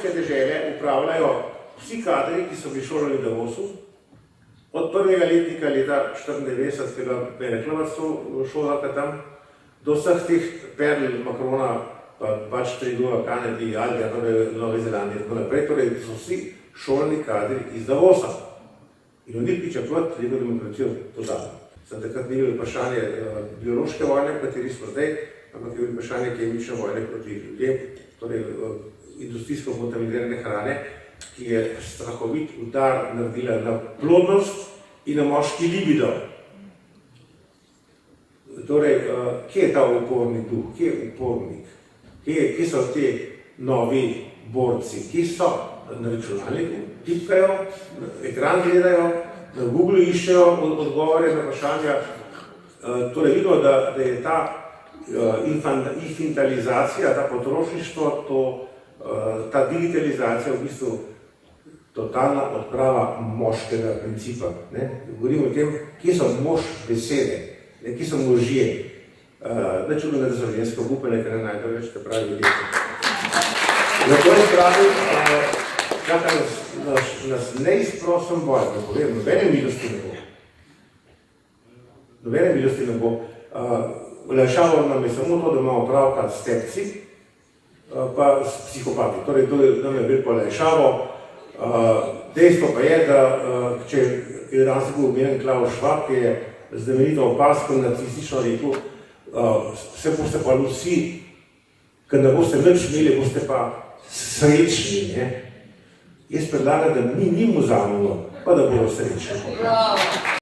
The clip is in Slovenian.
Biološke dežele upravljajo vsi kadri, ki so bili šolali v Davosu, od prvega letnika leta 1994, ki ga Bereklavac šolaka tam, do vseh teh perl Macrona, pač Trudeau, Kennedy, Alga, Nove Zelandije, tako naprej, torej so vsi šolni kadri iz Davosa. In od njih pričakovati lepo demokracijo dodati. Sem takrat ni bilo vprašanje biološke vojne, v kateri smo zdaj, ampak je bilo vprašanje kemične vojne proti ljudem, torej industrijsko kontaminirane hrane, ki je strahovit udar naredila na plodnost in na moški libido. Torej, kje je ta uporni duh, kje je upornik, kje so te novi borci, kje so na računalniku, tipkajo, ekran gledajo, na Google iščejo odgovore na vprašanja. Torej, vidimo, da je ta infantilizacija, ta potrošništvo, ta digitalizacija v bistvu totalna odprava moškega principa. Govorimo o tem, kje so mož besede, kje so možje. Ne čudno, da so ženske obupene, ker ne najde več, te pravi ljudje. Zato je pravi, čaka nas neizprosen boj, da povem, nobene milosti ne bo. Nobene milosti ne bo. Olajšalo nam je samo to, da imamo opravka s tepci, pa s psihopati. Torej, to nam je veliko olajšalo. Dejstvo pa je, da če je danes bil umeren Klaus Schwab, ki je znamenito opasko nacistično rekel, se boste pa vsi, ker ne boste nič imeli, boste pa srečni. Jaz predlagam, da mi njim vzamemo, pa da bodo srečni.